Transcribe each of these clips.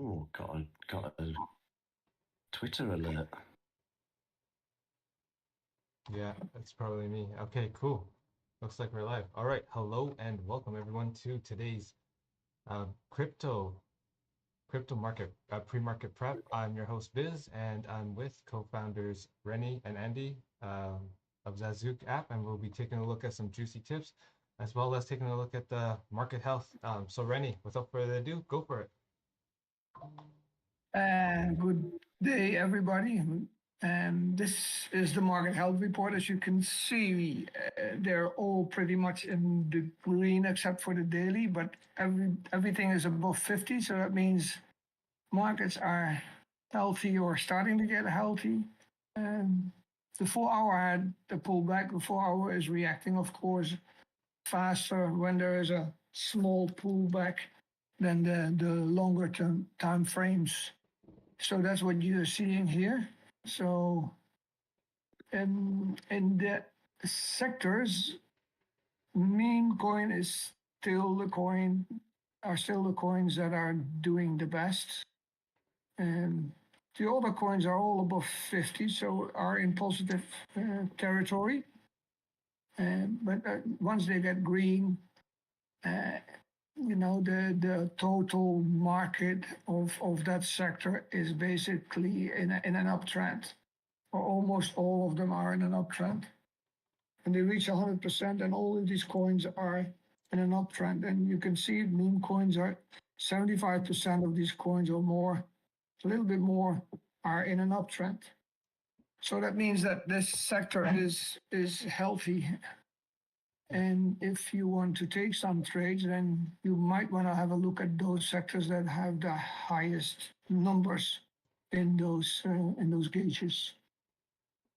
Oh, got a Twitter alert. Yeah, it's probably me. Okay, cool. Looks like we're live. All right, hello and welcome everyone to today's crypto market pre-market prep. I'm your host Biz, and I'm with co-founders Rennie and Andy of Zazook.App, and we'll be taking a look at some juicy tips, as well as taking a look at the market health. So Rennie, without further ado, go for it. Good day, everybody. This is the market health report. As you can see, they're all pretty much in the green except for the daily, but everything is above 50. So that means markets are healthy or starting to get healthy. The 4 hour had the pullback. The 4 hour is reacting, of course, faster when there is a small pullback than the longer term time frames. So that's what you're seeing here. So in the sectors, meme coin is still the coin, are still the coins that are doing the best. And the other coins are all above 50, so are in positive territory. But once they get green, the total market of that sector is basically in an uptrend, or almost all of them are in an uptrend. And they reach 100%, and all of these coins are in an uptrend. And you can see meme coins are 75% of these coins or more, a little bit more, are in an uptrend. So that means that this sector is healthy. And if you want to take some trades, then you might want to have a look at those sectors that have the highest numbers in those gauges.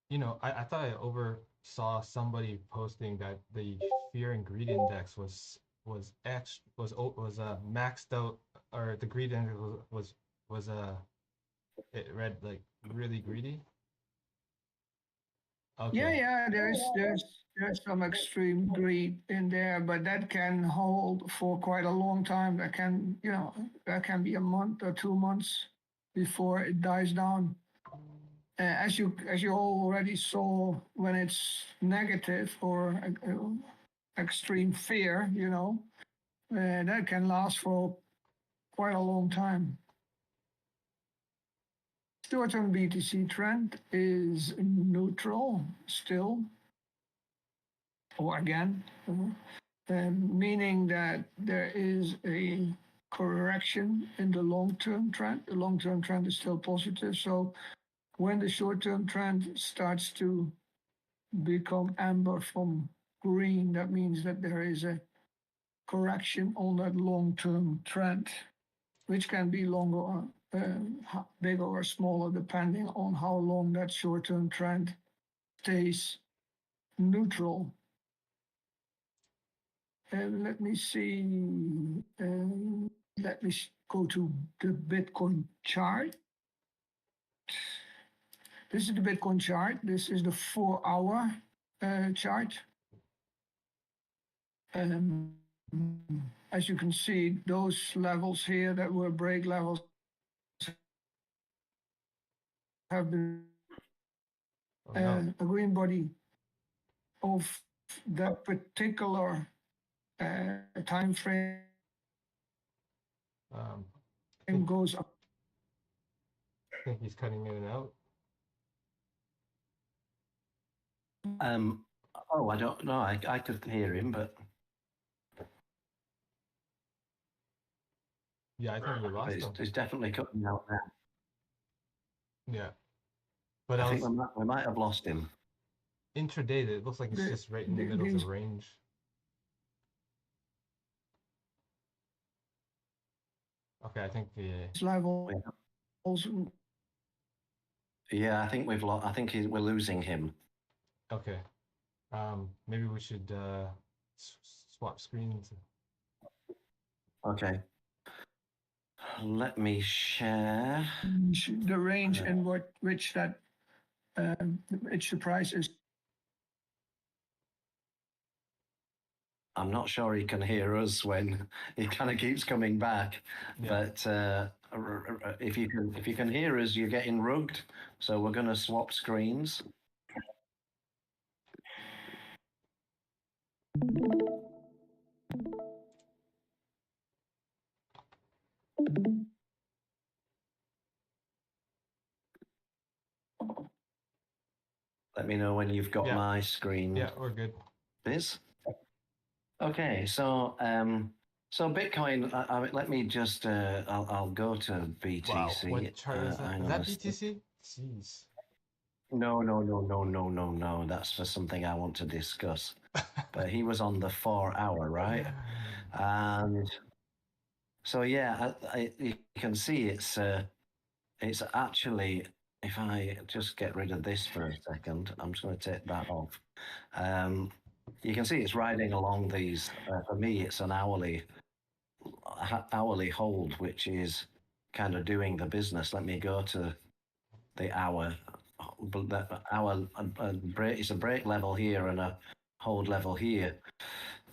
You know, I thought I oversaw somebody posting that the fear and greed index was maxed out, or the greed index was it read like really greedy. Okay. Yeah, there's some extreme greed in there, but that can hold for quite a long time. That can be a month or 2 months before it dies down. As you already saw, when it's negative or extreme fear, that can last for quite a long time. Short-term BTC trend is neutral still, or again, meaning that there is a correction in the long-term trend. The long-term trend is still positive. So when the short-term trend starts to become amber from green, that means that there is a correction on that long-term trend, which can be longer or bigger or smaller, depending on how long that short-term trend stays neutral. Let me see. Let me go to the Bitcoin chart. This is the Bitcoin chart. This is the 4 hour chart. As you can see, those levels here that were break levels have been a green body of that particular time frame goes up. I think he's cutting in and out. I don't know. I could hear him, but Yeah, I think we lost him. It's definitely cutting out now. Yeah, but I think we might have lost him. Intraday, it looks like it's just right in the middle of the range. Okay, I think the level. Yeah, I think I think we're losing him. Okay, maybe we should swap screens. Okay. Let me share the range and which the price is. I'm not sure he can hear us when he kind of keeps coming back, but if you can hear us, you're getting rugged. So we're going to swap screens. Let me know when you've got my screen. Yeah, we're good. This. Okay, so so Bitcoin. Let me just. I'll go to BTC. Wow, what chart is that? Is that BTC? Jeez. No. That's for something I want to discuss. But he was on the 4-hour, right? And so yeah, you can see it's actually. If I just get rid of this for a second, I'm just going to take that off. You can see it's riding along these. For me, it's an hourly hold, which is kind of doing the business. Let me go to the hour. The hour break. It's a break level here and a hold level here,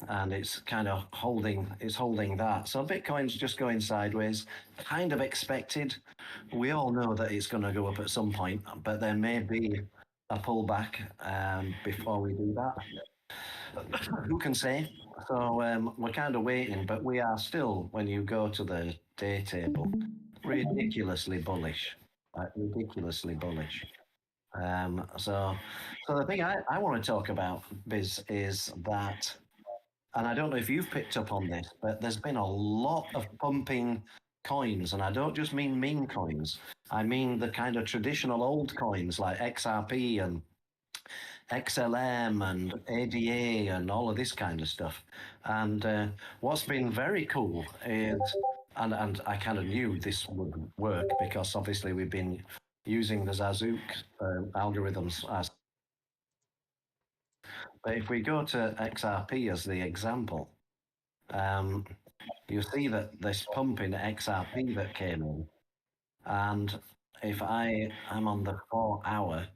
and it's kind of holding. It's holding that. So Bitcoin's just going sideways, kind of expected. We all know that it's going to go up at some point, but there may be a pullback before we do that. Who can say? So we're kind of waiting, but we are still, when you go to the day table, ridiculously bullish. Ridiculously bullish. So the thing I want to talk about, Biz, is that, and I don't know if you've picked up on this, but there's been a lot of pumping coins, and I don't just mean meme coins. I mean the kind of traditional old coins like XRP and XLM and ADA and all of this kind of stuff. And what's been very cool is, and I kind of knew this would work because obviously we've been using the Zazook algorithms as. But if we go to XRP as the example, you see that this pump in XRP that came in, and if I'm on the 4-hour,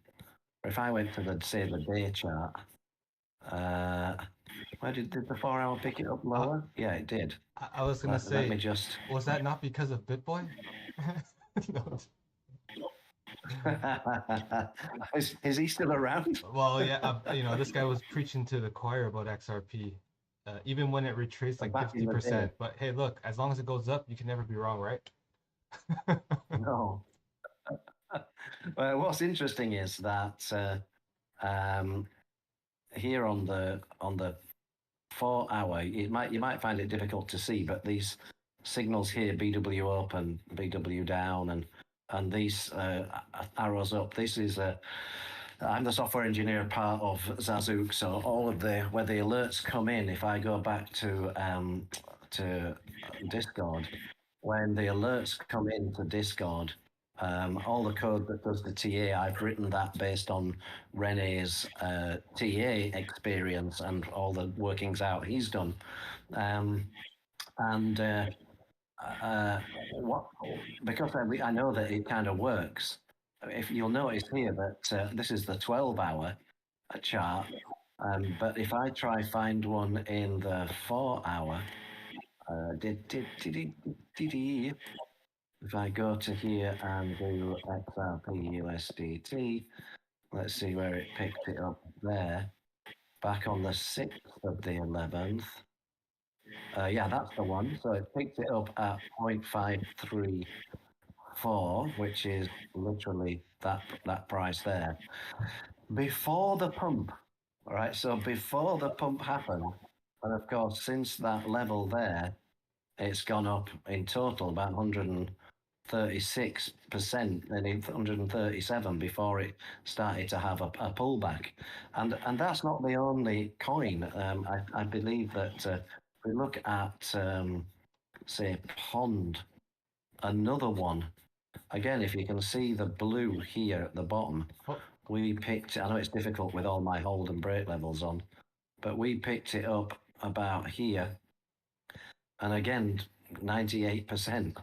if I went to say the day chart, where did the 4-hour pick it up lower? Yeah, it did. I was gonna say, let me just. Was that not because of BitBoy? No. Is he still around? Well, yeah, this guy was preaching to the choir about XRP, even when it retraced like 50%. But hey, look, as long as it goes up, you can never be wrong, right? No. Well, what's interesting is that here on the 4-hour, you might find it difficult to see, but these signals here, BW up and BW down, and these arrows up. This is I'm the software engineer part of Zazook, so all of where the alerts come in. If I go back to Discord, when the alerts come into Discord, all the code that does the TA, I've written that based on Rene's TA experience and all the workings out he's done. Because I know that it kind of works. If you'll notice here that this is the 12-hour chart, but if I try find one in the 4-hour, if I go to here and do XRP USDT, let's see where it picked it up there. Back on the 6th of the 11th. Yeah, that's the one. So it picked it up at 0.534, which is literally that price there. Before the pump, all right? So before the pump happened, and of course, since that level there, it's gone up in total about 136%, then 137 before it started to have a pullback. And that's not the only coin. I believe that if we look at, say, Pond, another one, again, if you can see the blue here at the bottom, we picked, I know it's difficult with all my hold and break levels on, but we picked it up about here. And again, 98%,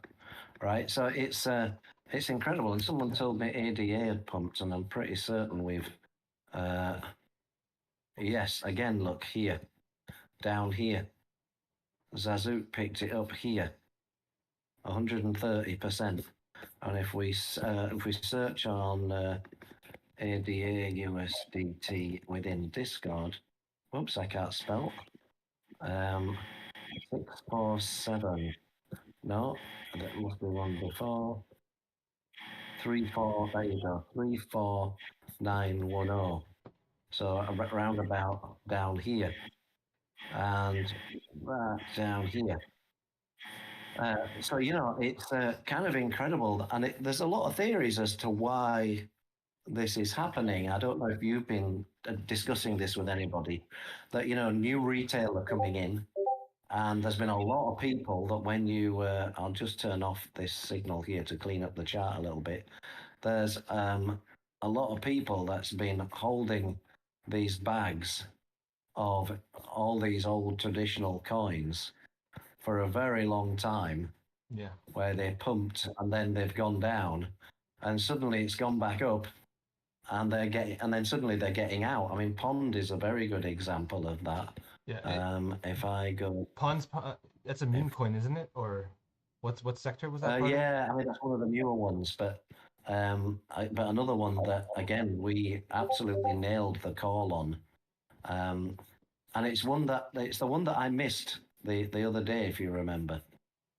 right? So it's incredible. And someone told me ADA had pumped, and I'm pretty certain we've, yes, again, look here, down here. Zazook picked it up here. 130%. And if we search on ADA USDT within Discord, whoops, I can't spell. 647. No, that must be one before. 34. There you go. 34910. So around about down here, and right down here. So it's kind of incredible, and there's a lot of theories as to why this is happening. I don't know if you've been discussing this with anybody, that new retail are coming in, and there's been a lot of people that when you I'll just turn off this signal here to clean up the chart a little bit. There's a lot of people that's been holding these bags of all these old traditional coins for a very long time, where they pumped and then they've gone down, and suddenly it's gone back up, and then suddenly they're getting out. I mean, Pond is a very good example of that. Yeah. If I go, that's a meme coin, isn't it? Or what sector was that part yeah, I mean that's one of the newer ones, but another one that again we absolutely nailed the call on, and it's the one that I missed the other day, if you remember.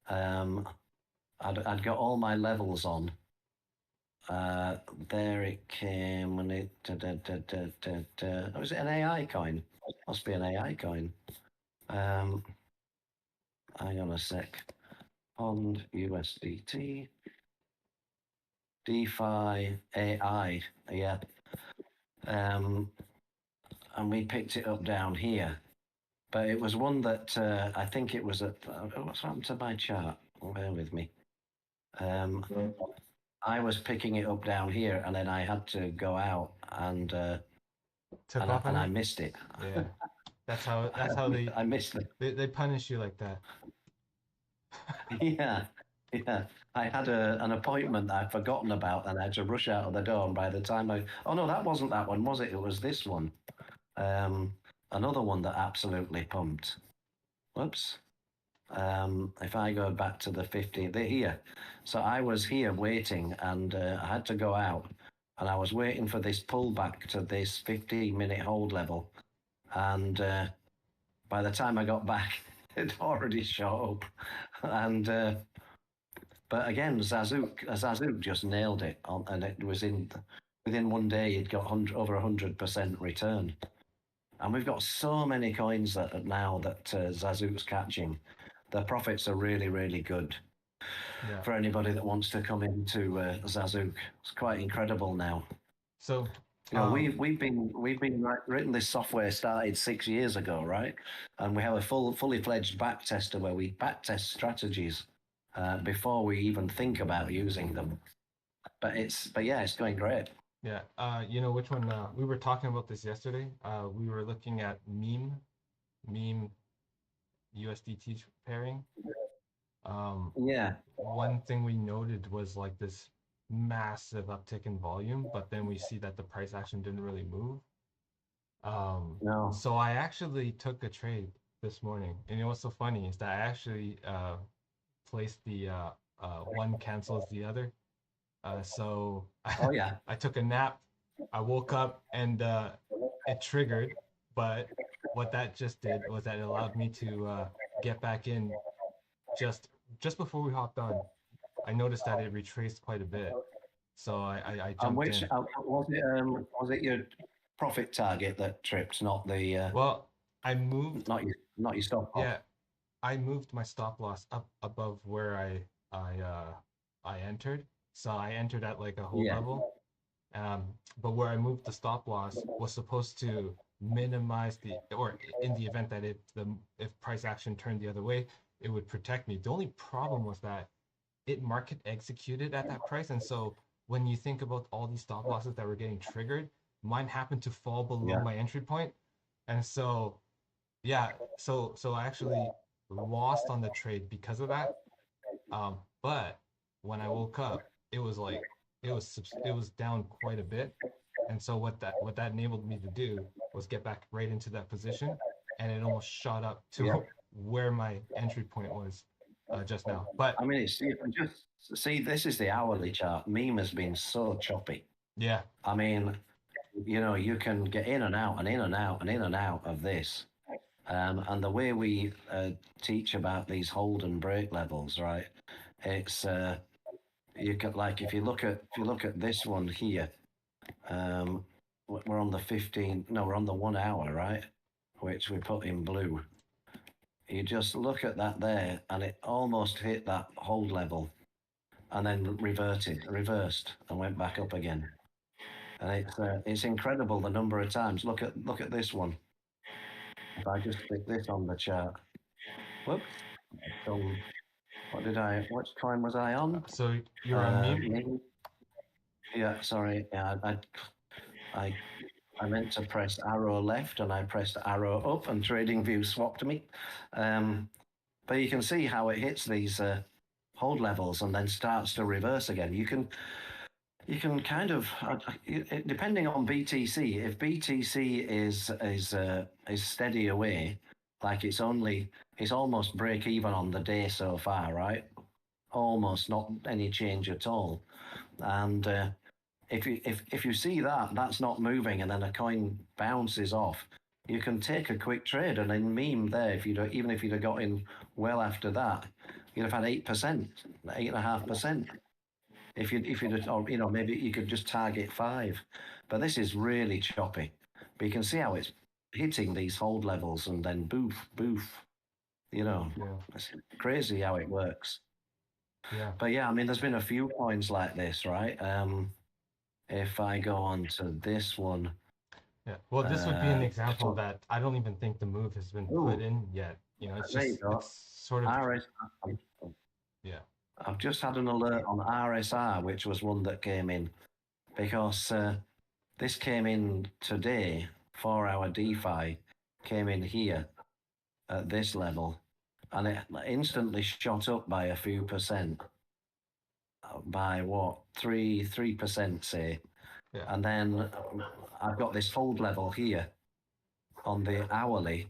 I'd got all my levels on. There it came, and it was it an AI coin? Must be an AI coin. Hang on a sec. Pond USDT DeFi AI, yeah. And we picked it up down here, but it was one that I think it was at. What's happened to my chart? Bear with me. I was picking it up down here, and then I had to go out and I missed it. Yeah, that's how they I missed it. They punish you like that. Yeah. I had an appointment I'd forgotten about, and I had to rush out of the door. And by the time oh no, that wasn't that one, was it? It was this one. Another one that absolutely pumped. Whoops. If I go back to the 15th, they're here. So I was here waiting, and I had to go out, and I was waiting for this pullback to this 15-minute hold level. And by the time I got back, it already shot up. And but again, Zazook just nailed it, and it was within one day it got over 100% return. And we've got so many coins that now that Zazook's catching. The profits are really, really good for anybody that wants to come into Zazook. It's quite incredible now. So we've been written this software started 6 years ago, right? And we have a fully fledged back tester where we back test strategies before we even think about using them. But it's going great. Yeah, which one? We were talking about this yesterday. We were looking at meme USDT pairing. One thing we noted was like this massive uptick in volume, but then we see that the price action didn't really move. No. So I actually took a trade this morning, and what's so funny is that I actually placed the one cancels the other. So I took a nap, I woke up, and it triggered. But what that just did was that it allowed me to get back in just before we hopped on. I noticed that it retraced quite a bit, so I jumped in. Was it your profit target that tripped, not the? Well, I moved. Not your stop loss. Yeah, I moved my stop loss up above where I entered. So I entered at like a hold level. But where I moved the stop loss was supposed to minimize or in the event that if price action turned the other way, it would protect me. The only problem was that it market executed at that price, and so when you think about all these stop losses that were getting triggered, mine happened to fall below my entry point, and so so I actually lost on the trade because of that. But when I woke up, it was down quite a bit, and so what that enabled me to do was get back right into that position, and it almost shot up to where my entry point was. just now. But I mean, it's you can just see this is the hourly chart. Meme has been so choppy. yeah, I mean, you can get in and out and in and out and in and out of this. And the way we teach about these hold and break levels, right? It's you can like if you look at this one here, we're on the 15. No, we're on the 1 hour, right? Which we put in blue. You just look at that there, and it almost hit that hold level, and then reversed, and went back up again. And it's incredible the number of times. Look at this one. If I just stick this on the chart, whoops. So which coin was I on? so you're on meme. Yeah, sorry. Yeah, I meant to press arrow left, and I pressed arrow up, and TradingView swapped me. But you can see how it hits these hold levels and then starts to reverse again. You can kind of, depending on BTC, if BTC is steady away, like it's almost break even on the day so far, right? Almost not any change at all. And if you see that's not moving, and then a coin bounces off, you can take a quick trade, and then meme there. Even if you'd have got in well after that, you'd have had 8%, 8.5%. If you'd or maybe you could just target 5, but this is really choppy. But you can see how it's hitting these hold levels and then boof. Yeah. It's crazy how it works. Yeah. But yeah, I mean, there's been a few coins like this, right? If I go on to this one. Yeah. Well, this would be an example that I don't even think the move has been put in yet. It's just it's sort of yeah. I've just had an alert on RSR, which was one that came in, because this came in today. 4-hour DeFi came in here at this level, and it instantly shot up by a few percent, by what 3%, say. Yeah. And then I've got this hold level here on the hourly.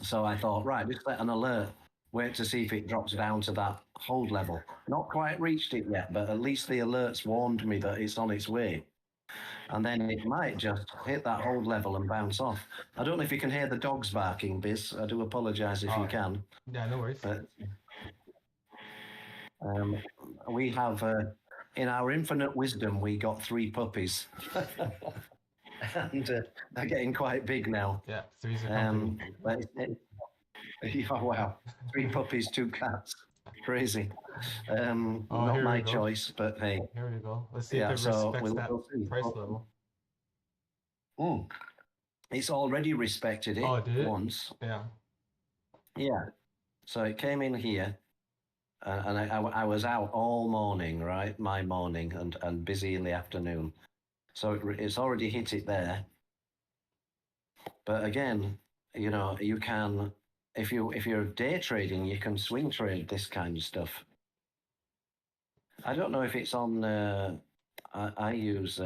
So I thought, right, just set an alert, wait to see if it drops down to that hold level. Not quite reached it yet, but at least the alerts warned me that it's on its way. And then it might just hit that hold level and bounce off. I don't know if you can hear the dogs barking, Biz. I do apologize if you can. Yeah, no worries. But we have, in our infinite wisdom, we got 3 puppies. And they're getting quite big now. Yeah, 3's a company. Oh, wow. 3 puppies, 2 cats. Crazy. Not my choice, but hey. Here we go. Let's see if it respects that price level. It's already respected it once. Yeah. Yeah. So it came in here, and I was out all morning, right? My morning, and busy in the afternoon. So it's already hit it there. But again, you can, if you're day trading, you can swing trade this kind of stuff. I don't know if it's on. I use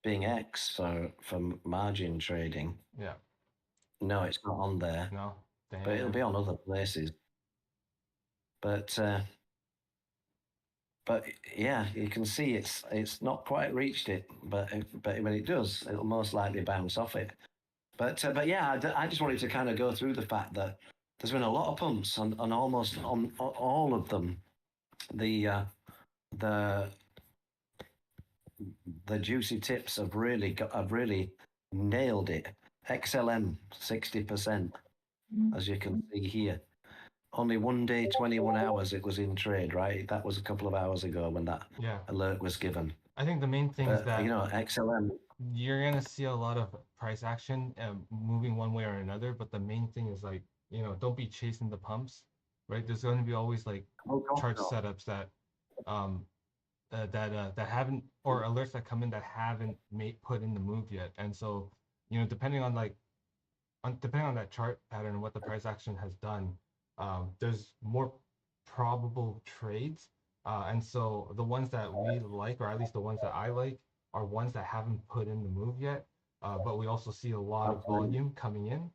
Bing X for margin trading. Yeah. No, it's not on there. No. Damn. But it'll be on other places. But yeah, you can see it's not quite reached it. But when it does, it'll most likely bounce off it. But yeah, I just wanted to kind of go through the fact that there's been a lot of pumps on almost on all of them. The juicy tips have really nailed it. XLM 60%, as you can see here. Only 1 day, 21 hours it was in trade, right? That was a couple of hours ago when that alert was given. I think the main thing is that XLM. You're gonna see a lot of price action moving one way or another, but the main thing is don't be chasing the pumps, right? There's going to be always chart setups that that haven't, or alerts that come in that haven't put in the move yet, and so depending on that chart pattern and what the price action has done, there's more probable trades, and so the ones that we like, or at least the ones that I like, are ones that haven't put in the move yet, but we also see a lot of volume coming in,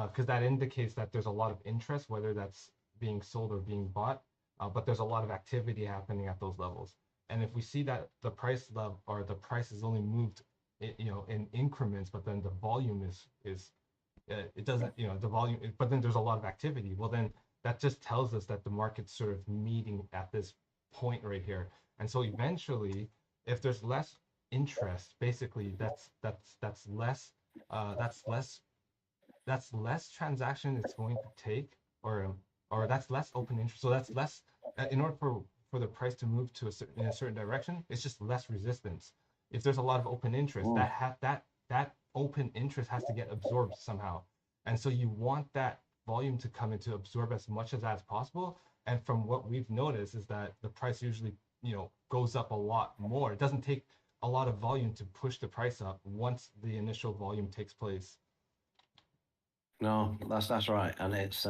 because that indicates that there's a lot of interest, whether that's being sold or being bought, but there's a lot of activity happening at those levels. And if we see that the price level or the price is only moved, in increments, but then the volume is it doesn't, the volume, but then there's a lot of activity. Well, then that just tells us that the market's sort of meeting at this point right here. And so eventually, if there's less interest, basically that's less that's less that's less transaction it's going to take, or that's less open interest. So that's less, in order for the price to move to in a certain direction, it's just less resistance. If there's a lot of open interest, that open interest has to get absorbed somehow, and so you want that volume to come in to absorb as much of that as possible. And from what we've noticed is that the price usually, goes up a lot more. It doesn't take a lot of volume to push the price up once the initial volume takes place. No, that's right, and it's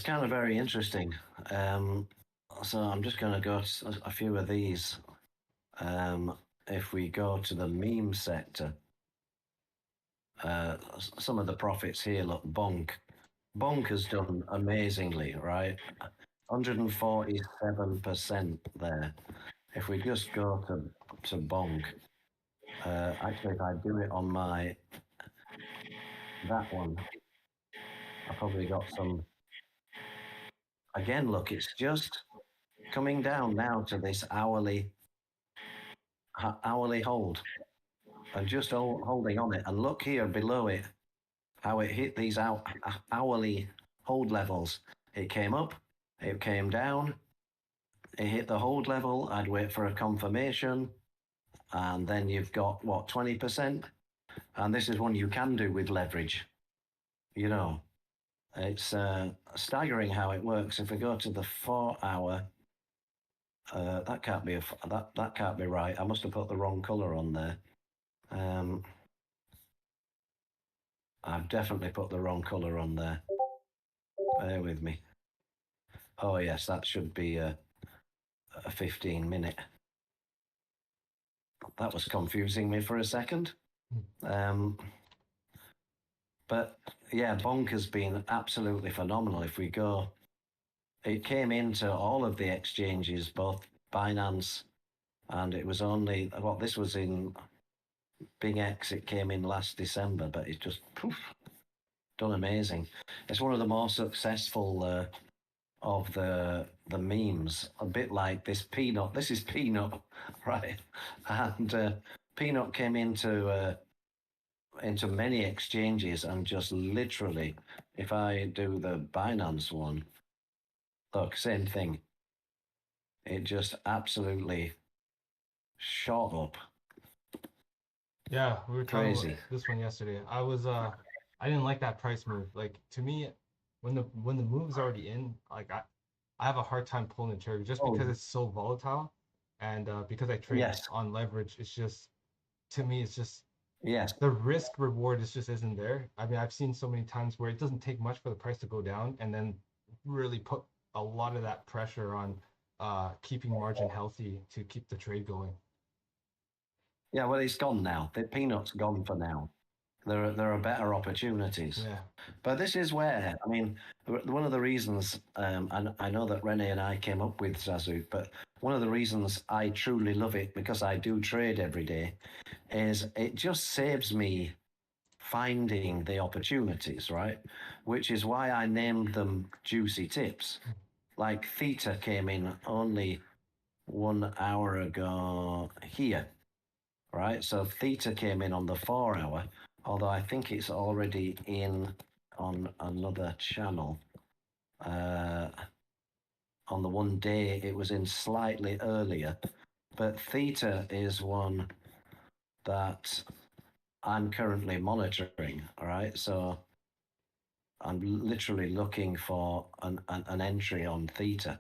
kind of very interesting. So I'm just going to go to a few of these. If we go to the meme sector, some of the profits here look bonk. Bonk has done amazingly, right? 147% there. If we just go to bonk, actually, if I do it on that one, I probably got some. Again, look, it's just coming down now to this hourly hold, and just holding on it. And look here below it, how it hit these hourly hold levels. It came up, it came down, it hit the hold level. I'd wait for a confirmation, and then you've got what, 20%, and this is one you can do with leverage. It's staggering how it works. If we go to the 4-hour, that can't be that can't be right. I must have put the wrong color on there. I've definitely put the wrong color on there. Bear with me. Oh yes, that should be a 15-minute. That was confusing me for a second. But yeah, bonk has been absolutely phenomenal. If we go, it came into all of the exchanges, both Binance, and it was only, this was in Big X, it came in last December, but it's just done amazing. It's one of the more successful of the memes, a bit like this Peanut. This is Peanut, right? And Peanut came into many exchanges, and just literally, if I do the Binance one, look, same thing. It just absolutely shot up. Yeah, we were talking about this one yesterday. I didn't like that price move. Like, to me, when the move's already in, like I have a hard time pulling the trigger just because it's so volatile, and because I trade on leverage. It's just, to me, it's just the risk reward just isn't there. I mean, I've seen so many times where it doesn't take much for the price to go down, and then really put a lot of that pressure on keeping margin healthy to keep the trade going. Yeah, well, it's gone now. The Peanut's gone for now. There are better opportunities. Yeah. But this is where, I mean, one of the reasons, and I know that Renee and I came up with Zazook, but one of the reasons I truly love it, because I do trade every day, is it just saves me finding the opportunities, right? Which is why I named them juicy tips. Like Theta came in only 1 hour ago here, right? So Theta came in on the 4-hour, although I think it's already in on another channel. On the 1 day, it was in slightly earlier, but Theta is one that I'm currently monitoring, all right? So I'm literally looking for an entry on Theta.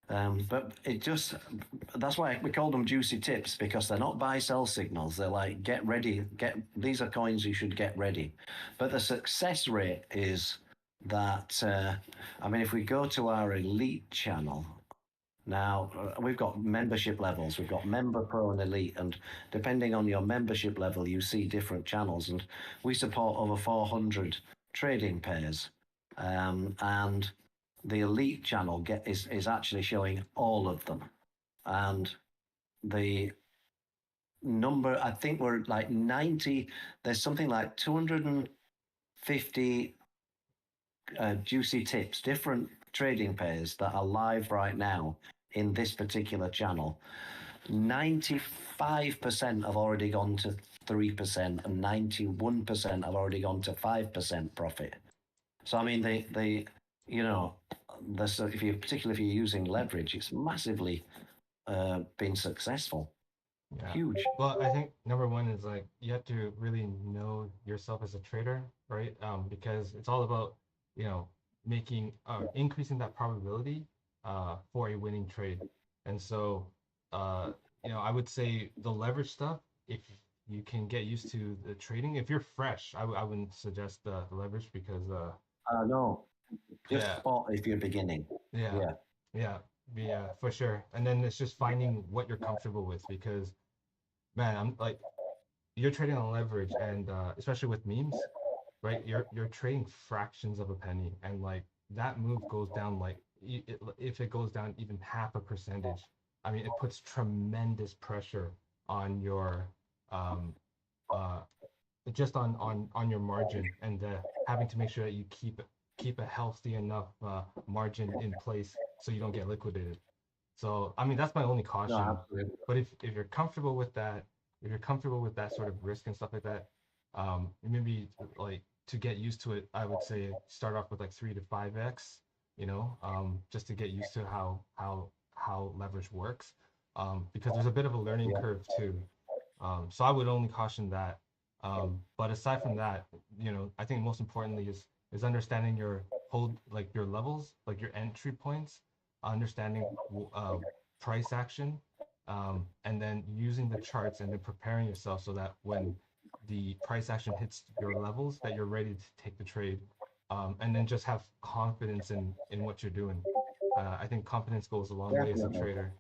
But it just, that's why we call them juicy tips, because they're not buy-sell signals. They're like, get ready, these are coins you should get ready. But the success rate is that, I mean, if we go to our elite channel, now we've got membership levels. We've got member, pro, and elite, and depending on your membership level, you see different channels, and we support over 400 trading pairs. And the elite channel is actually showing all of them, and the number, I think we're like 90. There's something like 250 juicy tips, different trading pairs that are live right now in this particular channel. 95% have already gone to 3%, and 91% have already gone to 5% profit. So I mean, they you know, particularly if you're using leverage, it's massively been successful. Yeah. Huge. Well, I think number one is like you have to really know yourself as a trader, right? Because it's all about, you know, making increasing that probability for a winning trade. And so you know, I would say the leverage stuff, if you can get used to the trading, if you're fresh, I wouldn't suggest the leverage because No, just yeah. spot if you're beginning. Yeah. Yeah. Yeah. Yeah, for sure. And then it's just finding what you're comfortable with because man, I'm like you're trading on leverage and especially with memes, right? You're trading fractions of a penny and like that move goes down like if it goes down even half a percentage, I mean it puts tremendous pressure on your um uh just on your margin and having to make sure that you keep a healthy enough margin in place so you don't get liquidated. So, I mean, that's my only No, caution. absolutely. But if you're comfortable with that, if you're comfortable with that sort of risk and stuff like that, maybe like to get used to it, I would say start off with like 3 to 5x, you know, just to get used to how leverage works, because there's a bit of a learning Yeah. curve too. So I would only caution that. But aside from that, you know, I think most importantly is understanding your hold, like your levels, like your entry points, understanding price action, and then using the charts and then preparing yourself so that when the price action hits your levels, that you're ready to take the trade, and then just have confidence in what you're doing. I think confidence goes a long way as a Definitely. trader.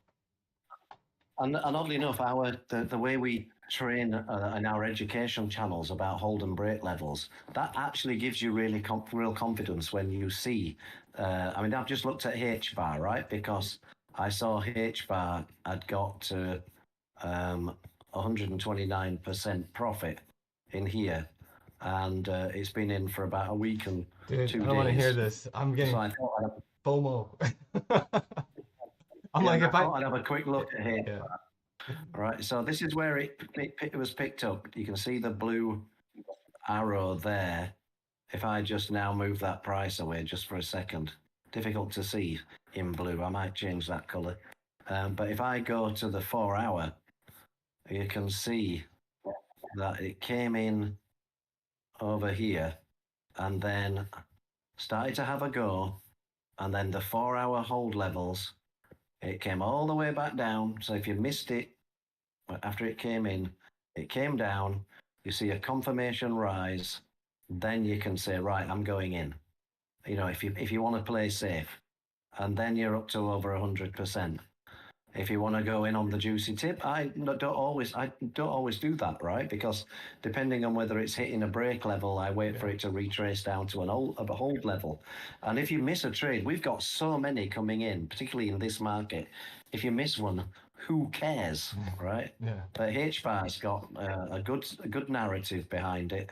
And oddly enough, the way we train in our education channels about hold and break levels, that actually gives you really real confidence when you see. I mean, I've just looked at H bar, right? Because I saw H bar had got to 129% profit in here, and it's been in for about a week and Dude, 2 I don't want to hear days. this. I'm So getting I thought FOMO. I'm yeah, like, I if I, thought I'd have a quick look at H yeah, bar. Right, so this is where it was picked up. You can see the blue arrow there. If I just now move that price away just for a second, difficult to see in blue. I might change that color. But if I go to the 4 hour, you can see that it came in over here and then started to have a go. And then the 4 hour hold levels, it came all the way back down. So if you missed it, after it came in, it came down, you see a confirmation rise, then you can say, right, I'm going in. You know, if you want to play safe, and then you're up to over 100%. If you want to go in on the juicy tip, I don't always do that, right? Because depending on whether it's hitting a break level, I wait for it to retrace down to a hold level. And if you miss a trade, we've got so many coming in, particularly in this market. If you miss one, who cares, right? yeah, But HBAR's got a good narrative behind it.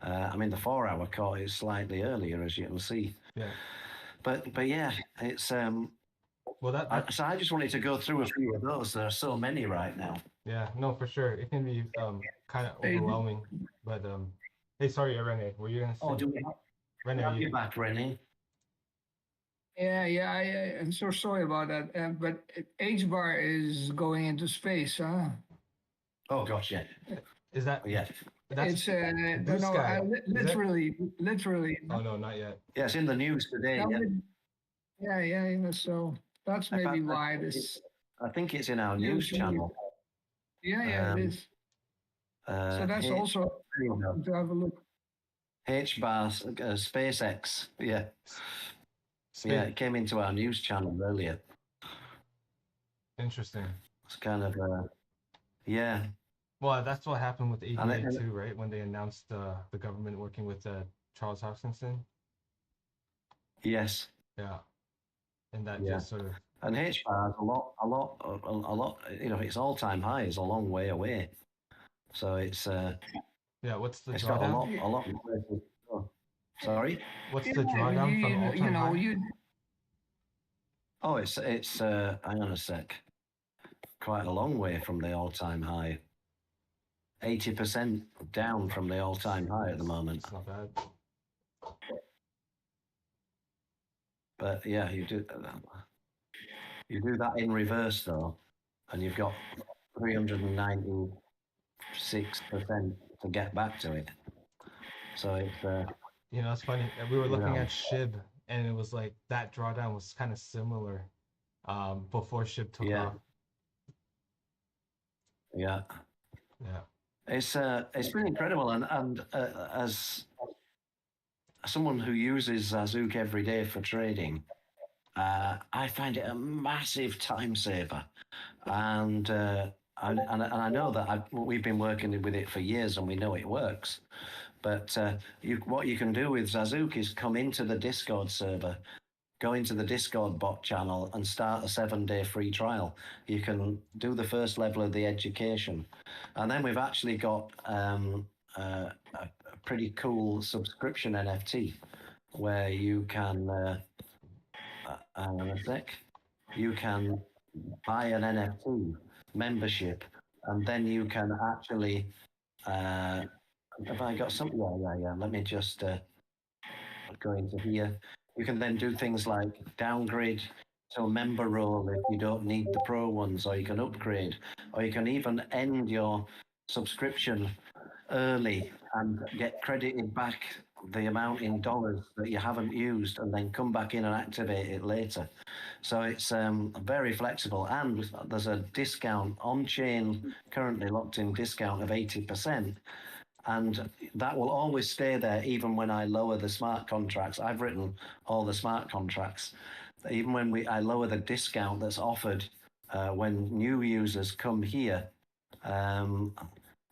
I mean, the 4 hour caught is slightly earlier, as you can see. yeah. But yeah, it's Well, that so I just wanted to go through a few of those. There are so many right now. yeah, no, for sure. It can be kind of Hey, overwhelming. But hey, sorry, Rene, were you gonna say? Oh, do we Rene, have you back, Rennie? I'm so sorry about that. But H bar is going into space, huh? Oh gosh, yeah, is that yeah, that's It's Blue no, Sky? Is it? literally. Oh no, not yet. yeah. It's in the news today. That Yeah, would- yeah. So that's In fact, maybe why this. I think it's in our news News release. channel. Yeah, it Um, is. So that's also to have a look. H bar SpaceX. Yeah, Space. yeah. It came into our news channel earlier. Interesting. It's kind of yeah. Well, that's what happened with And ADA too, right? When they announced the government working with Charles Hoskinson. yes, Yeah. and that Yeah. just sort of And H bar is a lot. You know, its all-time high is a long way away. So it's yeah. What's the it's got a drawdown? lot of places to go. Sorry. What's Yeah, the drawdown from you all-time know, high? Oh, it's hang on a sec. Quite a long way from the all-time high. 80% down from the all-time high at the moment. It's not bad. But yeah, you do that in reverse though, and you've got 396% to get back to it. So it's You know, it's funny. We were you looking know, at SHIB, and it was like that drawdown was kind of similar before SHIB took yeah, off. yeah. Yeah. It's been incredible, and as someone who uses Zazook every day for trading, I find it a massive time saver, and I know that we've been working with it for years, and we know it works. But what you can do with Zazook is come into the Discord server, go into the Discord bot channel, and start a 7-day free trial. You can do the first level of the education, and then we've actually got a pretty cool subscription NFT where you can hang on a sec, you can buy an NFT membership, and then you can actually have I got some? Yeah. Let me just go into here. You can then do things like downgrade to a member role if you don't need the pro ones, or you can upgrade, or you can even end your subscription early and get credited back the amount in dollars that you haven't used, and then come back in and activate it later. So it's very flexible, and there's a discount on chain, currently locked in discount of 80%. And that will always stay there even when I lower the smart contracts. I've written all the smart contracts. Even when I lower the discount that's offered when new users come here,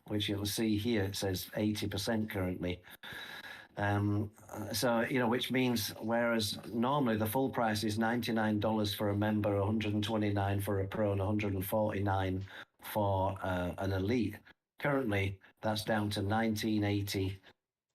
which you'll see here, it says 80% currently. So, you know, which means whereas normally the full price is $99 for a member, $129 for a pro, and $149 for an elite. Currently, that's down to $19.80,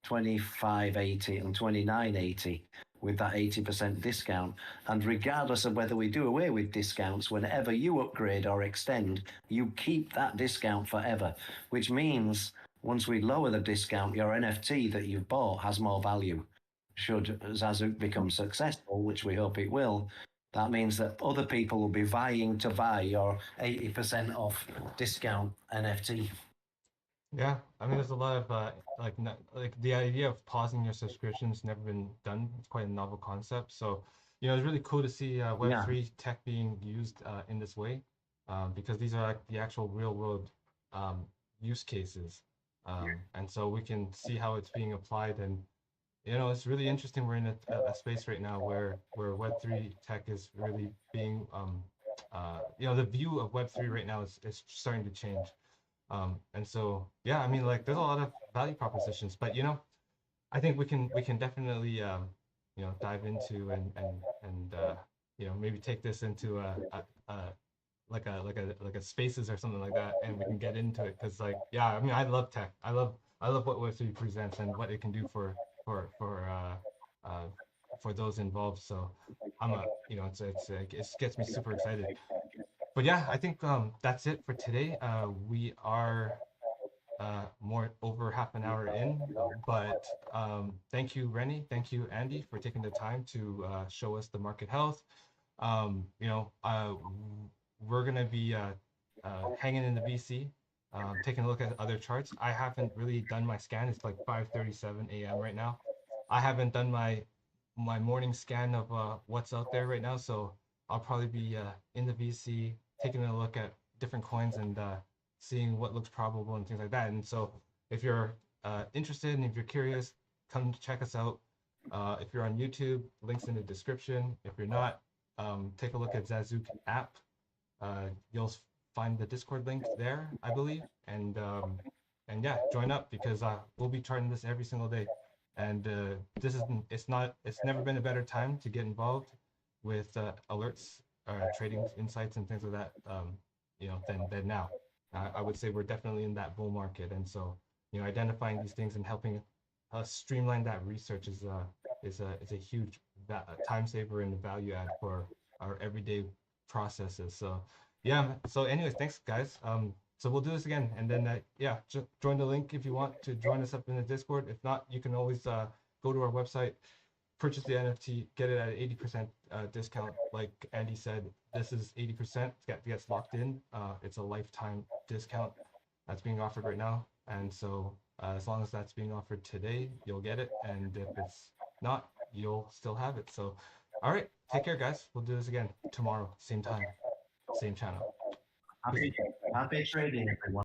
$25.80, and $29.80 with that 80% discount. And regardless of whether we do away with discounts, whenever you upgrade or extend, you keep that discount forever, which means once we lower the discount, your NFT that you've bought has more value. Should Zazook become successful, which we hope it will, that means that other people will be vying to buy your 80% off discount NFT. Yeah, I mean, there's a lot of like the idea of pausing your subscription's never been done. It's quite a novel concept. So, you know, it's really cool to see Web3 tech being used in this way, because these are like the actual real world use cases, and so we can see how it's being applied. And you know, it's really interesting. We're in a space right now where Web3 tech is really being you know, the view of Web3 right now is starting to change. And so, yeah, I mean, like, there's a lot of value propositions, but you know, I think we can definitely you know, dive into and you know, maybe take this into a like a spaces or something like that, and we can get into it because, like, yeah, I mean, I love tech. I love what Web3 presents and what it can do for for for those involved. So I'm a, you know, it gets me super excited. But yeah, I think that's it for today. We are more over half an hour in, but thank you, Rennie. Thank you, Andy, for taking the time to show us the market health. You know, we're gonna be hanging in the VC, taking a look at other charts. I haven't really done my scan. It's like 5:37 a.m. right now. I haven't done my morning scan of what's out there right now, so I'll probably be in the VC taking a look at different coins and seeing what looks probable and things like that. And so, if you're interested and if you're curious, come check us out. If you're on YouTube, links in the description. If you're not, take a look at Zazook.App. You'll find the Discord link there, I believe, and yeah, join up because we'll be charting this every single day. And it's never been a better time to get involved. with alerts, trading insights, and things like that, than now. I would say we're definitely in that bull market, and so identifying these things and helping us streamline that research is a huge time saver and value add for our everyday processes. So yeah. So anyways, thanks guys. So we'll do this again, and then just join the link if you want to join us up in the Discord. If not, you can always go to our website, purchase the NFT, get it at an 80% discount. Like Andy said, this is 80%. Gets locked in. It's a lifetime discount that's being offered right now, and so as long as that's being offered today, you'll get it, and if it's not, you'll still have it. So, all right, take care, guys. We'll do this again tomorrow, same time, same channel. Happy trading, everyone.